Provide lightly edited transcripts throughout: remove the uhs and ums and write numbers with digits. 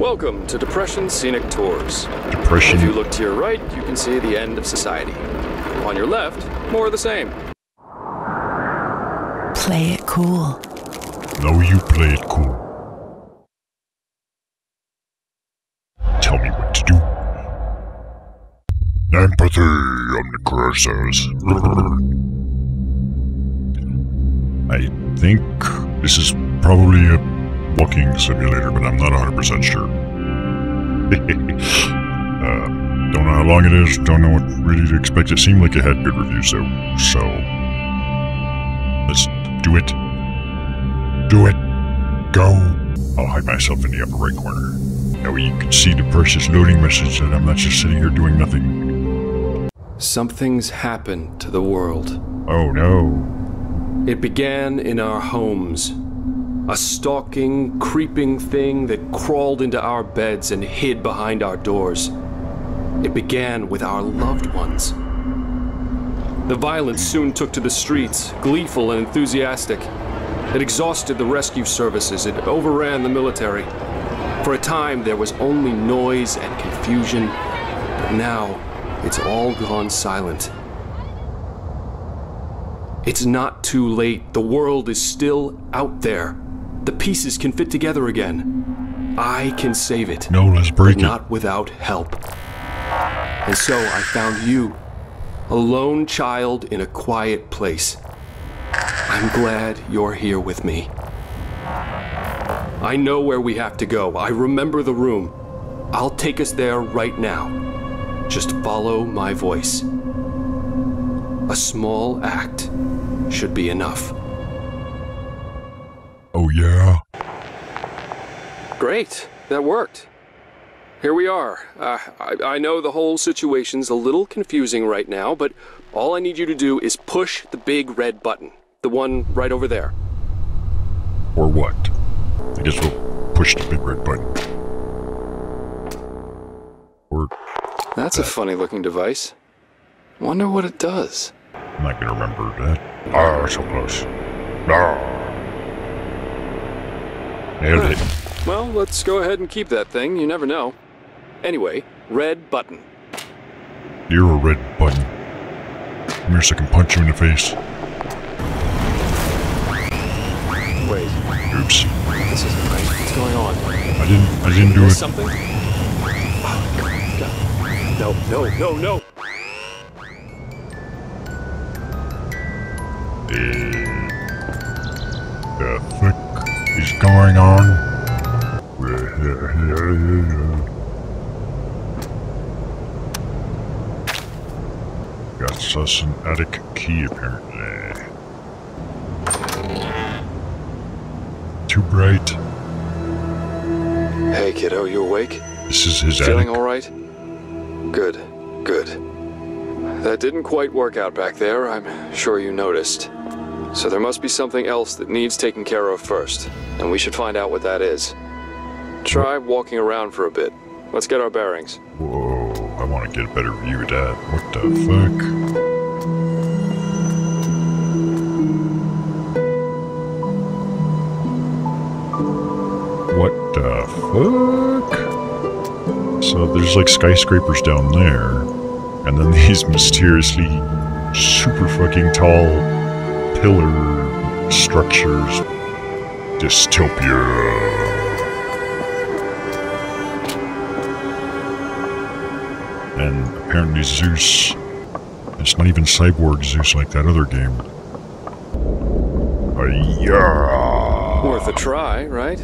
Welcome to Depression Scenic Tours. Depression? If you look to your right, you can see the end of society. On your left, more of the same. Play it cool. No, you play it cool. Tell me what to do. Empathy on the Necroxix. I think this is probably a walking simulator, but I'm not 100% sure. Don't know how long it is, don't know what really to expect. It seemed like it had good reviews, so let's do it. Do it. Go. I'll hide myself in the upper right corner. That way you can see the precious loading message that I'm not just sitting here doing nothing. Something's happened to the world. Oh no. It began in our homes. A stalking, creeping thing that crawled into our beds and hid behind our doors. It began with our loved ones. The violence soon took to the streets, gleeful and enthusiastic. It exhausted the rescue services, it overran the military. For a time, there was only noise and confusion, but now, it's all gone silent. It's not too late. The world is still out there. The pieces can fit together again. I can save it. No, let's break it. Not without help. And so I found you, a lone child in a quiet place. I'm glad you're here with me. I know where we have to go. I remember the room. I'll take us there right now. Just follow my voice. A small act should be enough. Oh yeah? Great, that worked. Here we are. I know the whole situation's a little confusing right now, but all I need you to do is push the big red button. The one right over there. Or what? I guess we'll push the big red button. Or That's a funny looking device. Wonder what it does. I'm not gonna remember that. Ah, so close. Ah. Nailed it. Well, let's go ahead and keep that thing. You never know. Anyway, red button. You're a red button. Come here so I can punch you in the face. Wait, Oops. this isn't right. What's going on? I didn't do it. Something? No, no, no, no! The fuck is going on? Got us an attic key apparently. Too bright. Hey, kiddo, you awake? This is his Feeling attic. all right? Good, good. That didn't quite work out back there, I'm sure you noticed. So there must be something else that needs taken care of first, and we should find out what that is. Try walking around for a bit. Let's get our bearings. Whoa, I want to get a better view of that. What the fuck? What the fuck? So there's like skyscrapers down there, and then these mysteriously super fucking tall pillar structures. Dystopia. And apparently Zeus, it's not even cyborg Zeus like that other game. Yeah. Worth a try, right?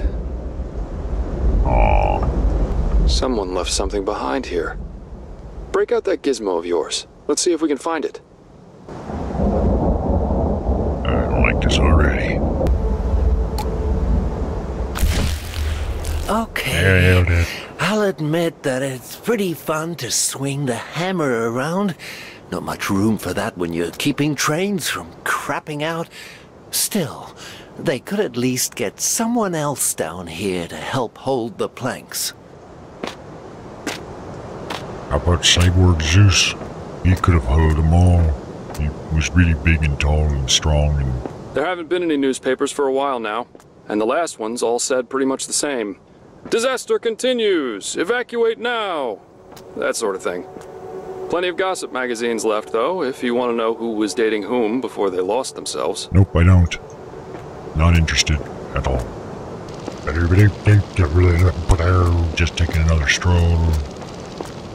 Aw. Someone left something behind here. Break out that gizmo of yours. Let's see if we can find it. I don't like this already. Okay. Nailed it. I'll admit that it's pretty fun to swing the hammer around. Not much room for that when you're keeping trains from crapping out. Still, they could at least get someone else down here to help hold the planks. How about cyborg Zeus? He could have held them all. He was really big and tall and strong and... There haven't been any newspapers for a while now, and the last ones all said pretty much the same. Disaster continues! Evacuate now! That sort of thing. Plenty of gossip magazines left, though, if you want to know who was dating whom before they lost themselves. Nope, I don't. Not interested at all. Just taking another stroll.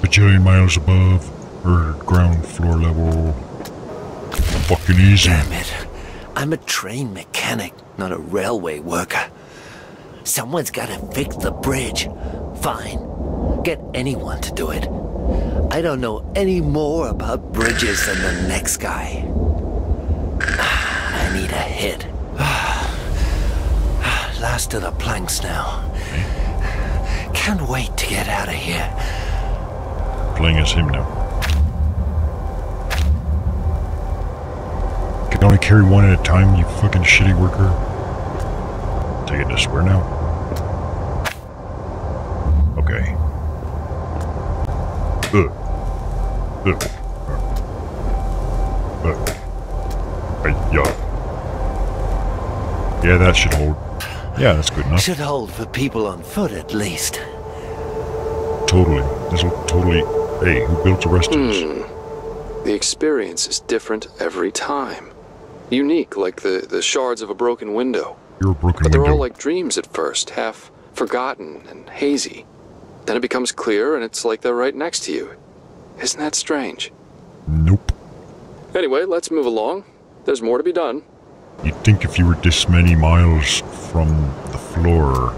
Bajillion miles above, or ground floor level. Fucking easy. Damn it. I'm a train mechanic, not a railway worker. Someone's gotta fix the bridge. Fine. Get anyone to do it. I don't know any more about bridges than the next guy. I need a hit. Last of the planks now. Can't wait to get out of here. Playing as him now. Can only carry one at a time, you fucking shitty worker. Take it to swear now. Okay. Yeah, that should hold. Yeah, that's good enough. Should hold for people on foot at least. Totally. This will totally... Hey, who built the rest of this? The experience is different every time. Unique, like the shards of a broken window. You're a broken But they're window. all like dreams at first, half forgotten and hazy. Then it becomes clear and it's like they're right next to you. Isn't that strange? Nope. Anyway, let's move along. There's more to be done. You'd think if you were this many miles from the floor,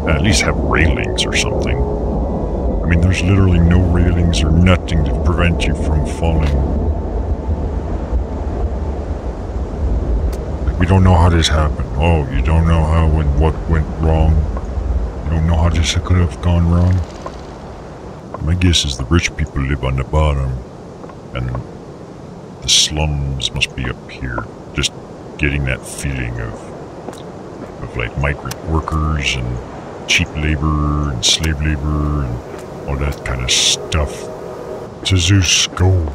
at least have railings or something. I mean, there's literally no railings or nothing to prevent you from falling. Like, we don't know how this happened. Oh, you don't know how and what went wrong? You don't know how this could have gone wrong? My guess is the rich people live on the bottom, and the slums must be up here. Just getting that feeling of like migrant workers and cheap labor and slave labor and all that kind of stuff. To Zeus, go.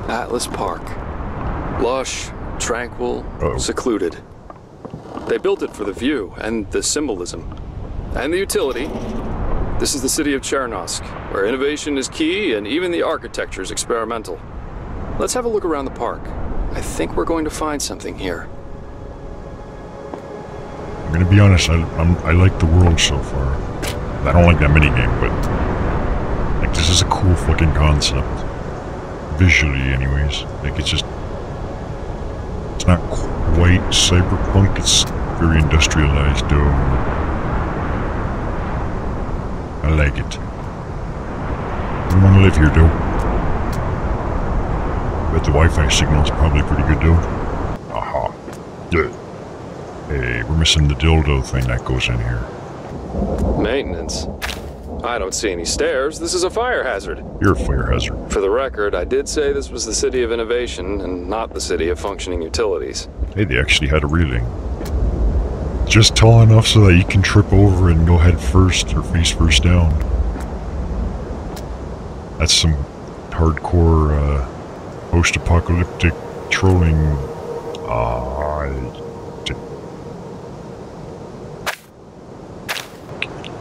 Atlas Park. Lush, tranquil, Uh-oh. secluded. They built it for the view and the symbolism. And the utility. This is the city of Chernosk, where innovation is key and even the architecture is experimental. Let's have a look around the park. I think we're going to find something here. I'm gonna be honest, I like the world so far. I don't like that minigame, but like this is a cool fucking concept. Visually anyways. Like it's not quite cyberpunk, it's very industrialized though. I like it. I want to live here though. But the Wi-Fi signal's probably pretty good though. Aha. Yeah. Hey, we're missing the dildo thing that goes in here. Maintenance. I don't see any stairs. This is a fire hazard. You're a fire hazard. For the record, I did say this was the city of innovation and not the city of functioning utilities. Hey, they actually had a railing. Just tall enough so that you can trip over and go head first or face first down. That's some hardcore post-apocalyptic trolling.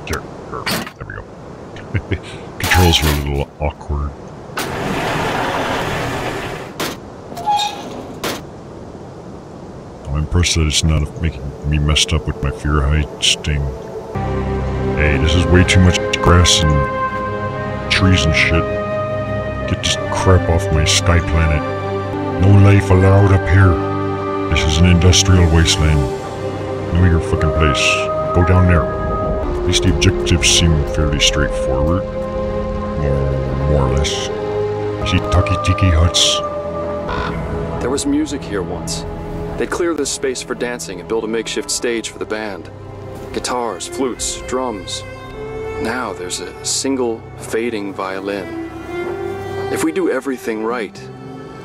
There we go. Controls are a little awkward. I'm impressed that it's not making me messed up with my fear height sting. Hey, this is way too much grass and trees and shit. Get this crap off my sky planet. No life allowed up here. This is an industrial wasteland. Know your fucking place. Go down there. At least the objectives seem fairly straightforward. More or less. See Taki-Tiki huts. There was music here once. They'd clear this space for dancing and build a makeshift stage for the band. Guitars, flutes, drums. Now there's a single fading violin. If we do everything right,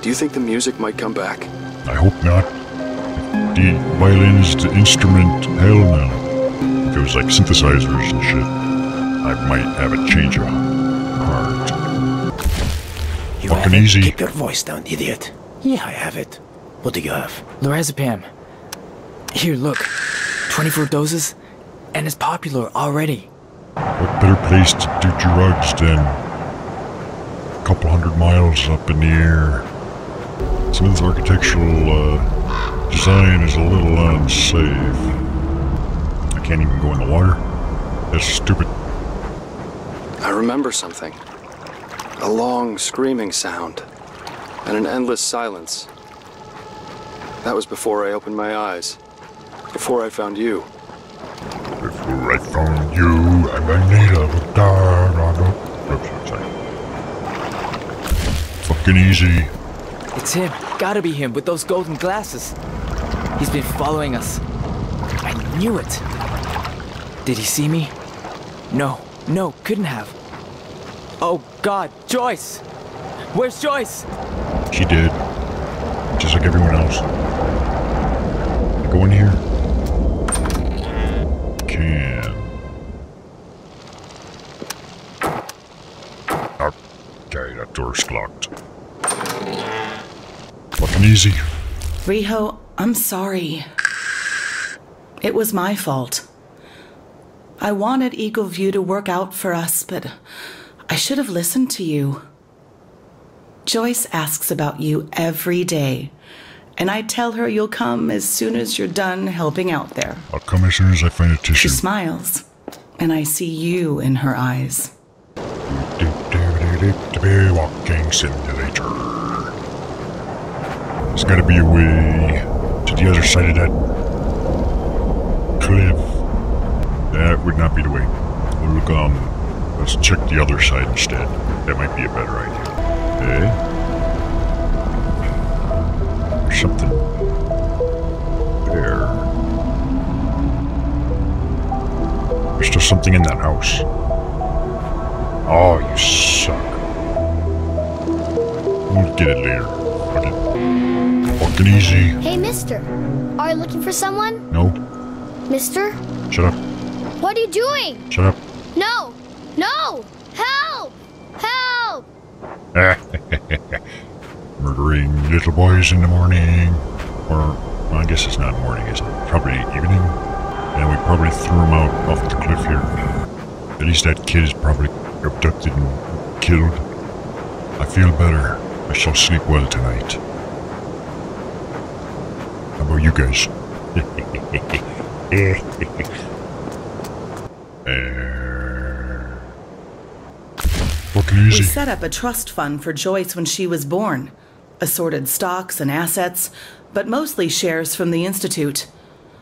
do you think the music might come back? I hope not. The violin is the instrument, hell no. If it was like synthesizers and shit, I might have a change of heart. You Fucking have it? easy. Keep your voice down, idiot. Yeah, I have it. What do you have? Lorazepam. Here, look. 24 doses, and it's popular already. What better place to do drugs than a couple 100 miles up in the air? Some of this architectural design is a little unsafe. I can't even go in the water. That's stupid. I remember something. A long screaming sound, and an endless silence. That was before I opened my eyes. Before I found you. Before I found you, and I need a fucking easy. It's him. Gotta be him with those golden glasses. He's been following us. I knew it. Did he see me? No, couldn't have. Oh God, Joyce! Where's Joyce? She did. Just like everyone else. Go in here. Can. Okay, that door's locked. Fucking easy. Riho, I'm sorry. It was my fault. I wanted Eagle View to work out for us, but I should have listened to you. Joyce asks about you every day, and I tell her you'll come as soon as you're done helping out there. I'll come as soon as I find a She tissue. smiles, and I see you in her eyes. Walking simulator. There's gotta be a way to the other side of that cliff. That would not be the way. Look, let's check the other side instead. That might be a better idea. Eh? There's something there. There's still something in that house. Oh, you suck. We'll get it later. Fuck it. Fucking easy. Hey, mister. Are you looking for someone? No. Mister? Shut up. What are you doing? Shut up. No! No! Help! Help! Murdering little boys in the morning. Or, well, I guess it's not morning, is it? Probably evening. And we probably threw him out off the cliff here. At least that kid is probably abducted and killed. I feel better. I shall sleep well tonight. How about you guys? Fucking We easy. set up a trust fund for Joyce when she was born. Assorted stocks and assets, but mostly shares from the Institute.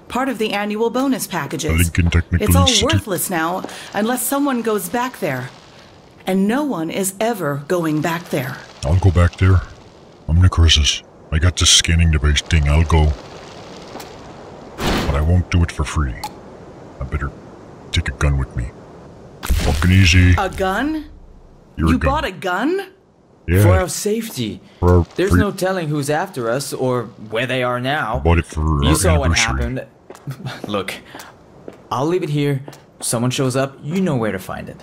Part of the annual bonus packages. Lincoln Technical It's all Institute. worthless now, unless someone goes back there. And no one is ever going back there. I'll go back there. I'm Necroxix. I got this scanning device thing. I'll go. But I won't do it for free. I better take a gun with me. Fucking easy. A gun? You're You a gun. bought a gun? Yeah. For our safety. For our There's free- no telling who's after us or where they are now. Bought it for You our saw what anniversary. happened. Look, I'll leave it here. Someone shows up, you know where to find it.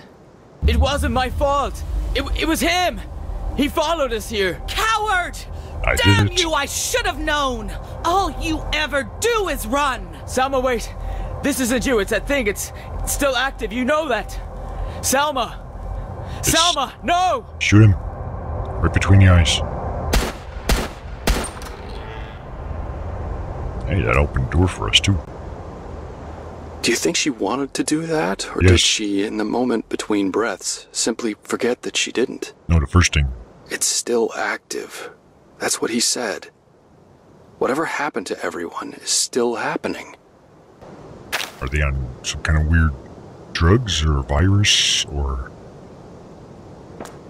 It wasn't my fault. It was him. He followed us here. Coward! I Damn did it. you, I should have known! All you ever do is run! Salma, wait. This isn't you. It's that thing. It's still active. You know that. Salma. Salma, no! Shoot him. Right between the eyes. Hey, that opened the door for us, too. Do you think she wanted to do that? Or Yes. did she, in the moment between breaths, simply forget that she didn't? No, the first thing. It's still active. That's what he said. Whatever happened to everyone is still happening. Are they on some kind of weird drugs or virus or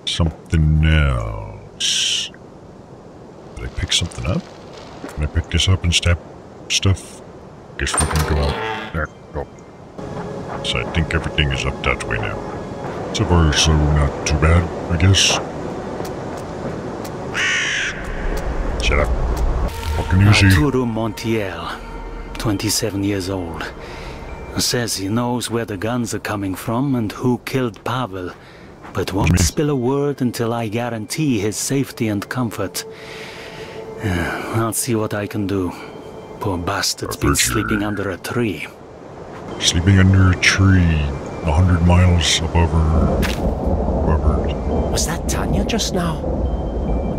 something else? Did I pick something up? Can I pick this up and stab stuff? Guess we can go out. There, go. So I think everything is up that way now. So far, so not too bad, I guess. Shut up. Fucking easy. Arturo Montiel, 27 years old. Says he knows where the guns are coming from and who killed Pavel, but won't spill a word until I guarantee his safety and comfort. I'll see what I can do. Poor bastard's I've been heard sleeping you're under a tree. sleeping under a tree 100 miles above her. Was that Tanya just now?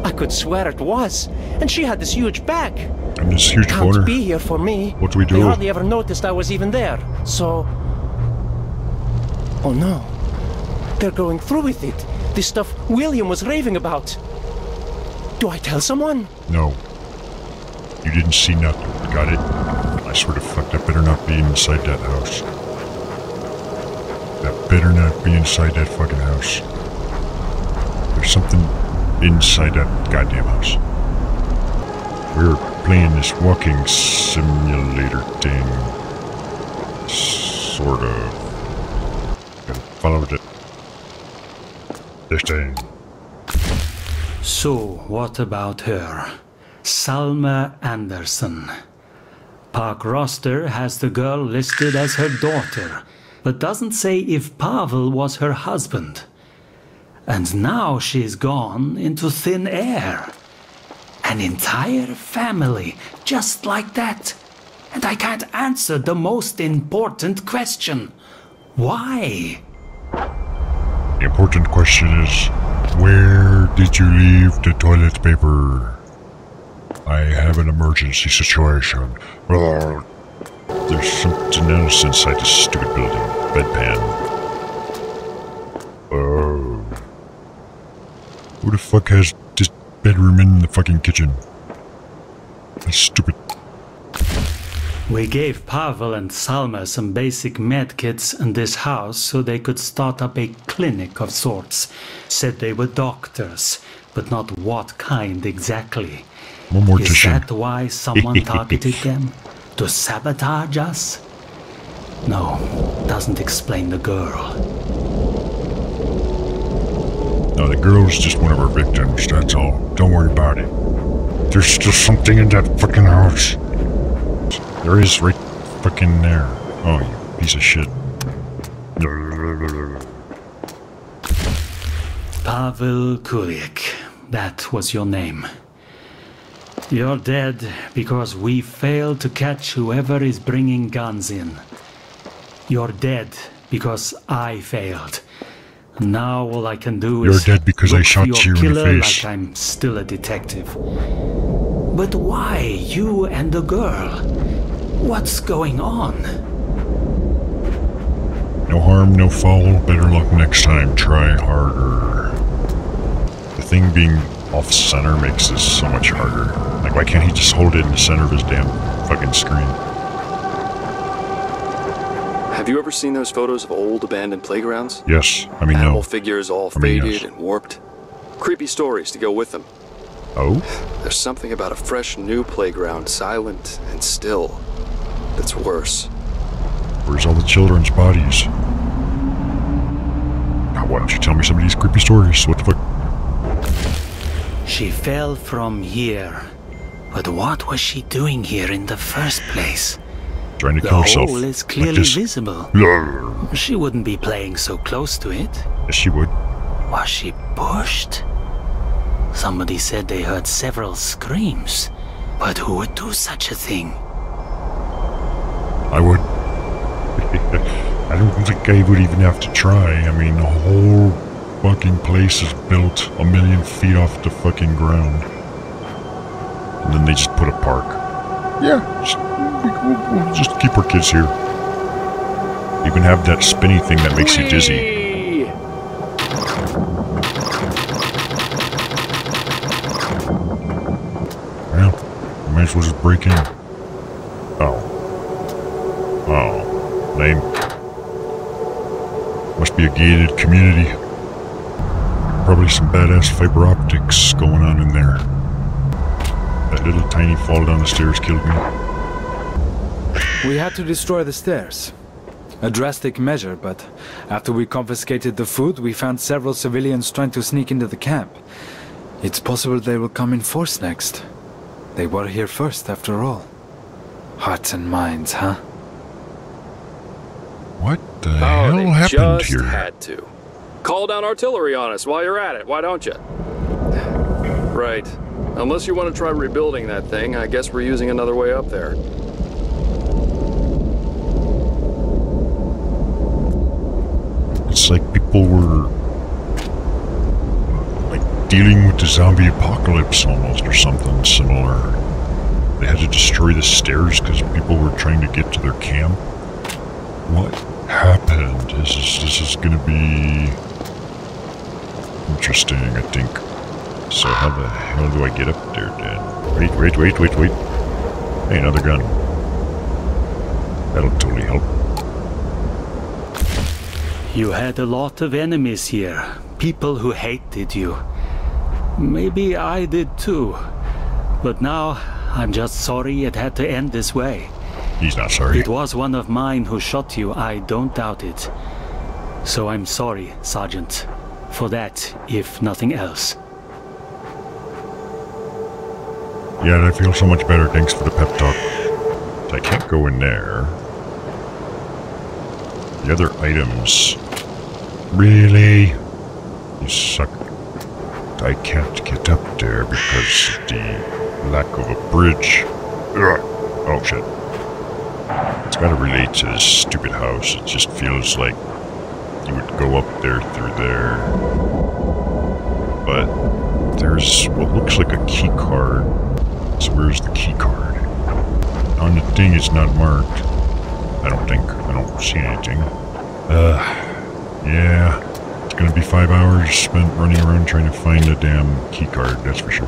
I could swear it was. And she had this huge bag. And this huge Can't boner. be here for me. What do we do? They hardly ever noticed I was even there. So... Oh no. They're going through with it. This stuff William was raving about. Do I tell someone? No. You didn't see nothing. Got it? I swear to fuck, that better not be inside that house. That better not be inside that fucking house. There's something inside that goddamn house. We're playing this walking simulator thing. Sort of. Gotta follow this thing. So, what about her? Salma Anderson. Park roster has the girl listed as her daughter, but doesn't say if Pavel was her husband. And now she's gone into thin air. An entire family, just like that. And I can't answer the most important question. Why? The important question is, where did you leave the toilet paper? I have an emergency situation. There's something else inside this stupid building. Bedpan. Oh. Who the fuck has this bedroom in the fucking kitchen? That's stupid. We gave Pavel and Salma some basic medkits in this house so they could start up a clinic of sorts. Said they were doctors, but not what kind exactly. One more Is tissue. that why someone targeted them? To sabotage us? No, doesn't explain the girl. No, the girl's just one of our victims, that's all. Don't worry about it. There's still something in that fucking house. There is right fucking there. Oh, you piece of shit. Pavel Kulik, that was your name. You're dead because we failed to catch whoever is bringing guns in. You're dead because I failed. Now all I can do is You're dead because I look shot for you your in the killer face. like I'm still a detective. But why you and the girl? What's going on? No harm, no foul. Better luck next time. Try harder. The thing being off-center makes this so much harder. Like, why can't he just hold it in the center of his damn fucking screen? Have you ever seen those photos of old abandoned playgrounds? Yes, I mean, Animal no. figures all I mean, faded yes. and warped. Creepy stories to go with them. Oh? There's something about a fresh new playground, silent and still, that's worse. Where's all the children's bodies? Now, why don't you tell me some of these creepy stories? What the fuck? She fell from here. But what was she doing here in the first place? Trying to The kill herself. hole is Like clearly this. visible. Yes, She wouldn't be playing so close to it. she would. Was she pushed? Somebody said they heard several screams. But who would do such a thing? I would. I don't think I would even have to try. I mean, the whole fucking place is built 1,000,000 feet off the fucking ground. And then they just put a park. Yeah, we'll just keep our kids here. Even have that spinny thing that makes you dizzy. Whee! Well, might as well just break in. Oh. Oh. Lame. Must be a gated community. Probably some badass fiber optics going on in there. That little tiny fall down the stairs killed me. We had to destroy the stairs. A drastic measure, but after we confiscated the food, we found several civilians trying to sneak into the camp. It's possible they will come in force next. They were here first, after all. Hearts and minds, huh? What the Oh, hell they happened just here? had to. Call down artillery on us while you're at it, why don't you? Right. Unless you want to try rebuilding that thing, I guess we're using another way up there. It's like people were like dealing with the zombie apocalypse almost, or something similar. They had to destroy the stairs because people were trying to get to their camp. What happened? This is gonna be interesting, I think. So how the hell do I get up there then? Wait. Hey, another gun. That'll totally help. You had a lot of enemies here. People who hated you. Maybe I did too. But now, I'm just sorry it had to end this way. He's not sorry. It was one of mine who shot you, I don't doubt it. So I'm sorry, Sergeant. For that, if nothing else. Yeah, I feel so much better. Thanks for the pep talk. I can't go in there. The other items. Really? You suck. I can't get up there because of the lack of a bridge. Ugh. Oh shit. It's gotta relate to this stupid house. It just feels like you would go up there through there. But there's what looks like a key card. So where's the key card? On the thing it's not marked. I don't think. I don't see anything. Yeah. It's gonna be 5 hours spent running around trying to find the damn key card, that's for sure.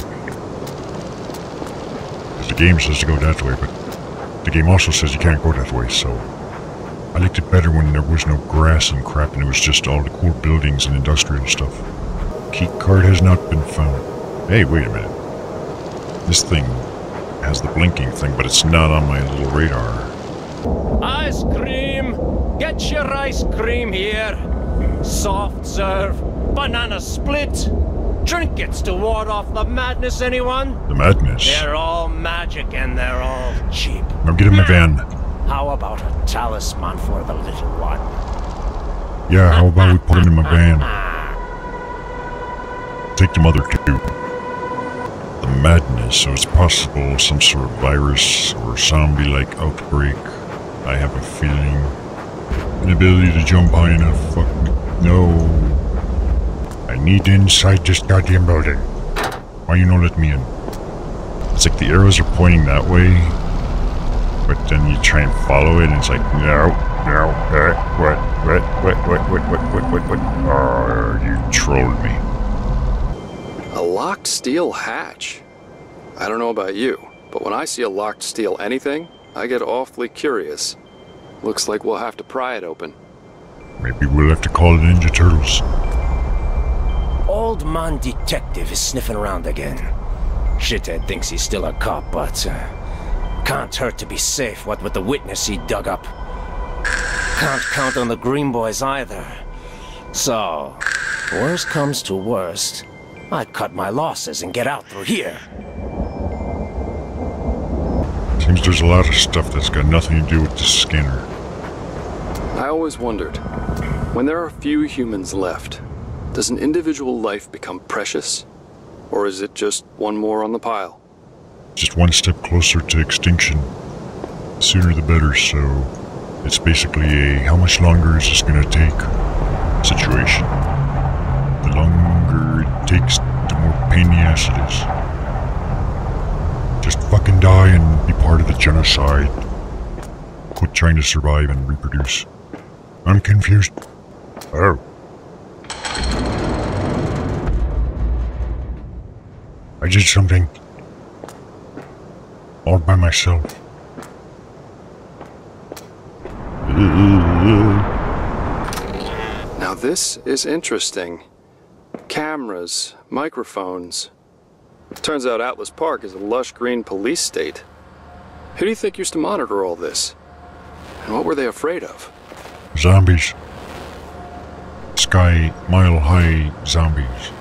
The game says to go that way, but the game also says you can't go that way, so I liked it better when there was no grass and crap and it was just all the cool buildings and industrial stuff. Key card has not been found. Hey, wait a minute. This thing has the blinking thing, but it's not on my little radar. Ice cream! Get your ice cream here! Soft serve, banana split, trinkets to ward off the madness, anyone? The madness? They're all magic and they're all cheap. Now get in my van. How about a talisman for the little one? Yeah, how about we put him in my van? Take the mother too. The madness, so it's possible some sort of virus or zombie-like outbreak. I have a feeling. Inability to jump high enough. Fuck no. I need inside this goddamn building. Why you not let me in? It's like the arrows are pointing that way, but then you try and follow it, and it's like no, what? Oh, you trolled me. A locked steel hatch? I don't know about you, but when I see a locked steel anything, I get awfully curious. Looks like we'll have to pry it open. Maybe we'll have to call the Ninja Turtles. Old man detective is sniffing around again. Shithead thinks he's still a cop, but can't hurt to be safe, what with the witness he dug up. Can't count on the Green Boys either. So, worst comes to worst, I'd cut my losses and get out through here. Seems there's a lot of stuff that's got nothing to do with the scanner. I always wondered, when there are few humans left, does an individual life become precious? Or is it just one more on the pile? Just one step closer to extinction. The sooner the better, so it's basically a how much longer is this gonna take situation. The longer it takes, the more pain in the ass it is. Just fucking die and be part of the genocide. Quit trying to survive and reproduce. I'm confused. Oh. I did something. All by myself. Now this is interesting. Cameras, microphones. Turns out Atlas Park is a lush green police state. Who do you think used to monitor all this? And what were they afraid of? Zombies. Sky mile high zombies.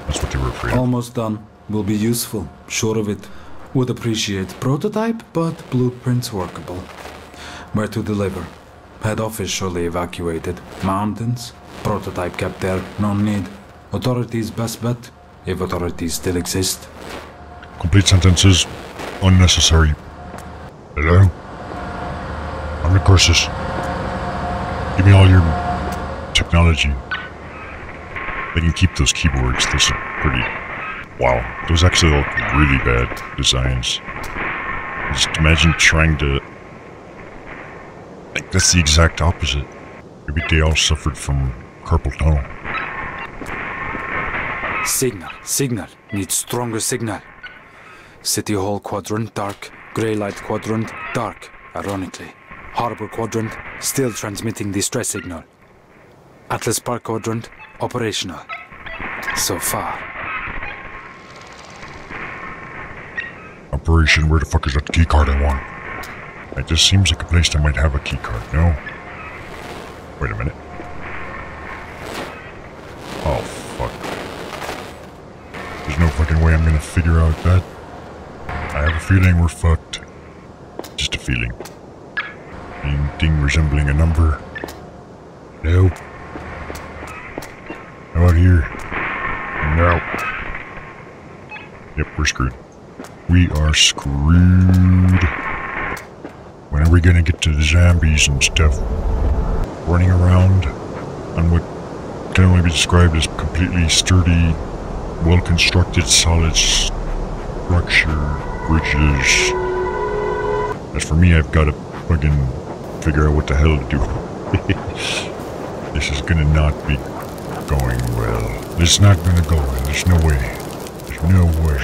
That's what they were afraid of. Almost done. Will be useful, sure of it. Would appreciate prototype, but blueprints workable. Where to deliver? Head office surely evacuated. Mountains? Prototype kept there, no need. Authorities best bet, if authorities still exist. complete sentences. Unnecessary. Hello? I'm Necroxix. Give me all your technology. They can keep those keyboards. Those are pretty... Wow. Those actually look really bad designs. Just imagine trying to... Like, that's the exact opposite. Maybe they all suffered from carpal tunnel. Signal. Need stronger signal. City Hall quadrant, dark. Grey light quadrant, dark, ironically. Harbor quadrant, still transmitting distress signal. Atlas Park quadrant, operational. So far. Operation, where the fuck is that keycard I want? It just seems like a place that might have a keycard, no? Wait a minute. Oh, fuck. There's no fucking way I'm gonna figure out that. I have a feeling we're fucked. Just a feeling. Anything resembling a number? No. How about here? No. Yep, we're screwed. We are screwed. When are we gonna get to the zombies and stuff? Running around on what can only be described as completely sturdy, well-constructed, solid structure, bridges. As for me, I've got to fucking figure out what the hell to do. This is gonna not be going well. It's not gonna go well. There's no way. There's no way.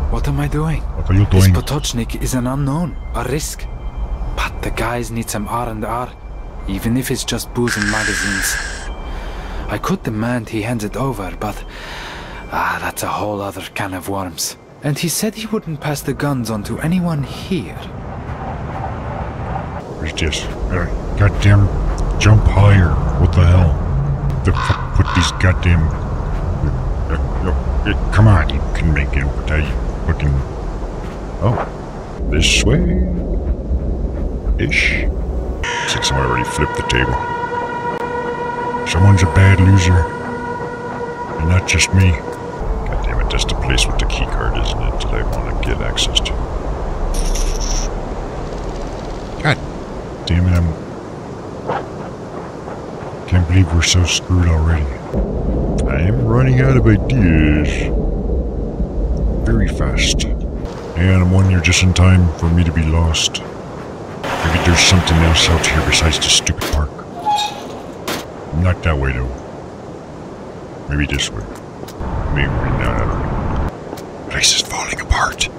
What am I doing? What are you This doing? Potocznik is an unknown, a risk. But the guys need some R&R, even if it's just booze and magazines. I could demand he hands it over, but... that's a whole other can of worms. And he said he wouldn't pass the guns on to anyone here. Where's this? Goddamn jump higher. What the hell? The fuck put these goddamn... Come on, you can make it. What are you fucking... Oh. This way? Ish. Looks like someone already flipped the table. Someone's a bad loser. And not just me. God damn it, that's the place with the keycard, isn't it? That I want to get access to. God damn it, can't believe we're so screwed already. I am running out of ideas. Very fast. And I'm 1 year just in time for me to be lost. Maybe there's something else out here besides the stupid park. Not that way though. Maybe this way. Maybe not. Place is falling apart.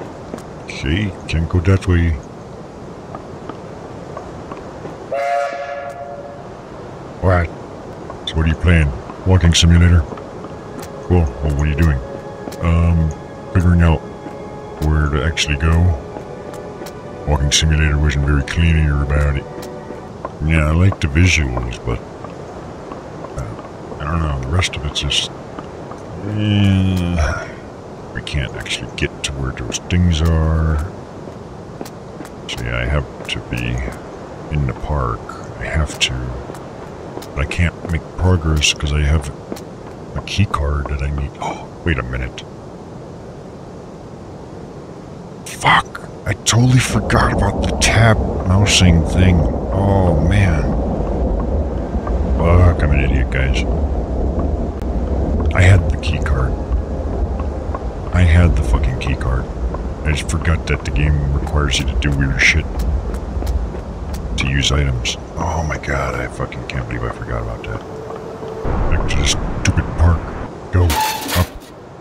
Okay, can't go that way. What? So what are you playing? Walking simulator? Cool. Well, what are you doing? Figuring out where to actually go. Walking simulator wasn't very clear about it. Yeah, I like the visuals, but I don't know, the rest of it's just... we can't actually get to where those things are. So yeah, I have to be in the park. I have to. But I can't make progress because I have a key card that I need. Oh, wait a minute. Fuck! I totally forgot about the tab mousing thing. Oh, man. Fuck, I'm an idiot, guys. I had the key card. I had the fucking key card. I just forgot that the game requires you to do weird shit to use items. Oh my god, I fucking can't believe I forgot about that. Back to this stupid park. Go. Up.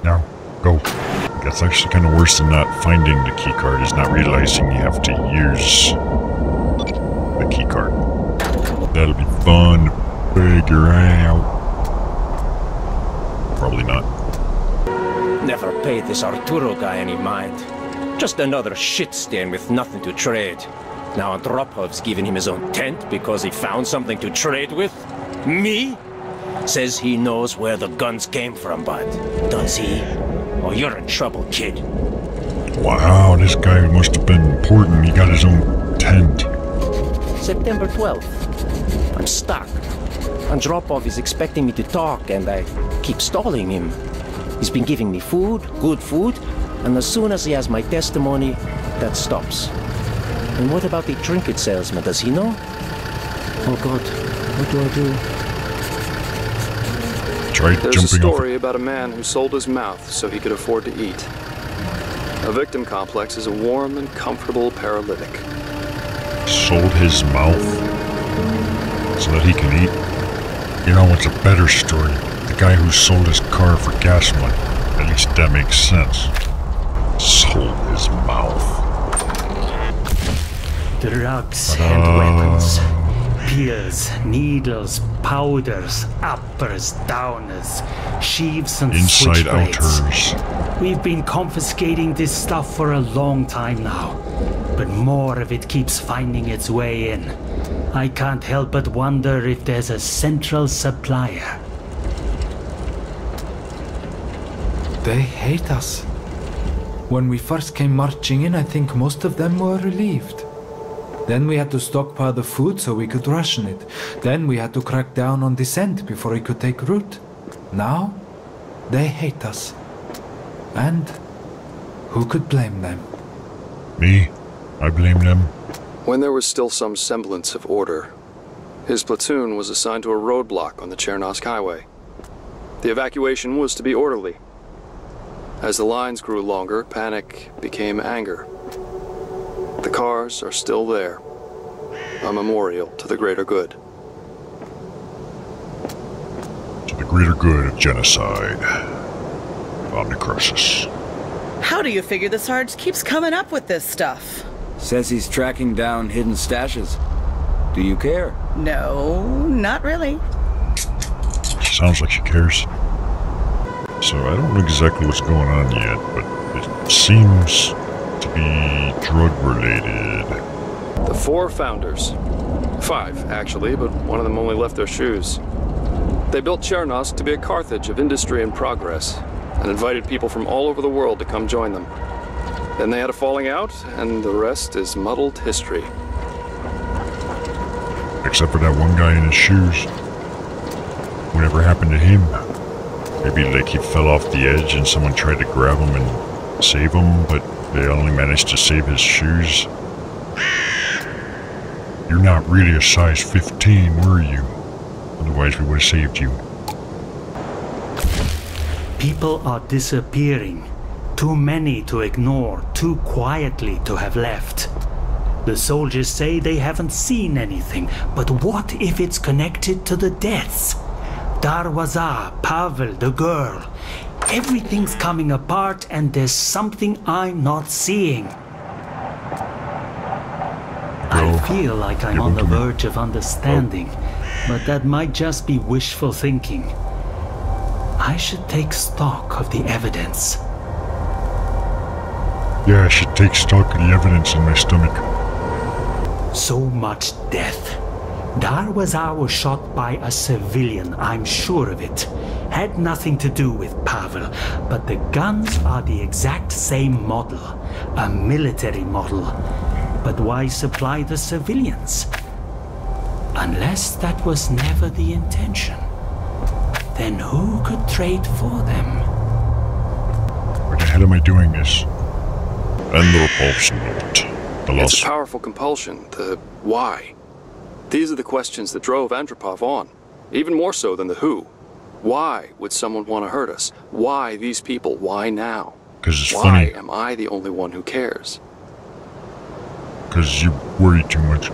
Now. Go. That's actually kind of worse than not finding the key card, is not realizing you have to use the key card. That'll be fun to figure out. Probably not. Never paid this Arturo guy any mind. Just another shit stain with nothing to trade. Now Andropov's giving him his own tent because he found something to trade with? Me? Says he knows where the guns came from, but does he? Oh, you're in trouble, kid. Wow, this guy must have been important. He got his own tent. September 12th. I'm stuck. Andropov is expecting me to talk, and I keep stalling him. He's been giving me food, good food, And as soon as he has my testimony, that stops. And what about the trinket salesman? Does he know? Oh God, what do I do? Try There's a jumping story about a man who sold his mouth so he could afford to eat. A victim complex is a warm and comfortable paralytic. Sold his mouth so that he can eat. You know what's a better story? The guy who sold his car for gas money. At least that makes sense. Sold his mouth. Drugs and weapons. Pills, needles, powders, uppers, downers, sheaves and Inside switchblades. outers. We've been confiscating this stuff for a long time now, but more of it keeps finding its way in. I can't help but wonder if there's a central supplier. They hate us. When we first came marching in, I think most of them were relieved. Then we had to stockpile the food so we could ration it. Then we had to crack down on dissent before it could take root. Now, they hate us. And who could blame them? Me? I blame them. When there was still some semblance of order, his platoon was assigned to a roadblock on the Chernosk Highway. The evacuation was to be orderly. As the lines grew longer, panic became anger. The cars are still there, a memorial to the greater good. To the greater good of genocide. I'm Necroxix. How do you figure the Sarge keeps coming up with this stuff? Says he's tracking down hidden stashes. Do you care? No, not really. Sounds like she cares. So I don't know exactly what's going on yet, but it seems to be drug-related. The 4 founders. 5, actually, but one of them only left their shoes. They built Chernosk to be a Carthage of industry and progress, and invited people from all over the world to come join them. Then they had a falling out, and the rest is muddled history. Except for that one guy in his shoes. Whatever happened to him? Maybe like he fell off the edge and someone tried to grab him and save him, but they only managed to save his shoes. You're not really a size 15, were you? Otherwise we would have saved you. People are disappearing. Too many to ignore, too quietly to have left. The soldiers say they haven't seen anything, but what if it's connected to the deaths? Darwaza, Pavel, the girl. Everything's coming apart and there's something I'm not seeing. I feel like I'm on the verge of understanding, but that might just be wishful thinking. I should take stock of the evidence. Yeah, I should take stock of the evidence in my stomach. So much death. Darwaza was shot by a civilian, I'm sure of it. Had nothing to do with Pavel, but the guns are the exact same model. A military model. But why supply the civilians? Unless that was never the intention. Then who could trade for them? Why the hell am I doing this? Andropov's note. The It's loss. a powerful compulsion, the why. These are the questions that drove Andropov on, even more so than the who. Why would someone want to hurt us? Why these people? Why now? Because it's Why funny. am I the only one who cares? Because you worry too much.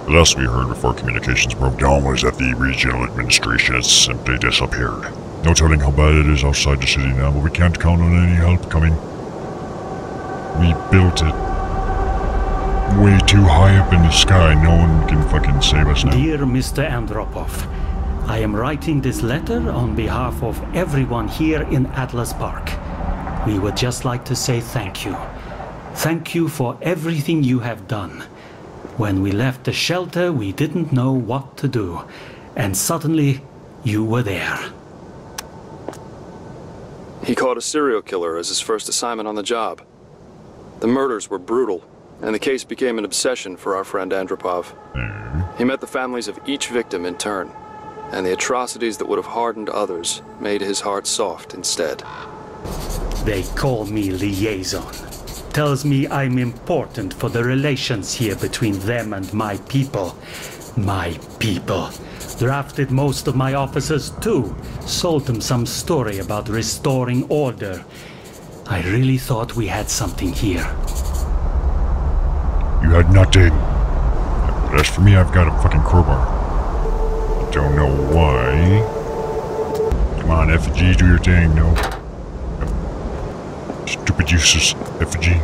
The last we heard before communications broke down was that the regional administration has simply disappeared. No telling how bad it is outside the city now, but we can't count on any help coming. We built it way too high up in the sky. No one can fucking save us now. Dear Mr. Andropov, I am writing this letter on behalf of everyone here in Atlas Park. We would just like to say thank you. Thank you for everything you have done. When we left the shelter, we didn't know what to do. And suddenly, you were there. He caught a serial killer as his first assignment on the job. The murders were brutal, and the case became an obsession for our friend Andropov. He met the families of each victim in turn, and the atrocities that would have hardened others made his heart soft instead. They call me liaison. Tells me I'm important for the relations here between them and my people. My people. Drafted most of my officers too. Sold them some story about restoring order. I really thought we had something here. You had nothing. But as for me, I've got a fucking crowbar. I don't know why. Come on, effigy, do your thing. No. Stupid useless effigy.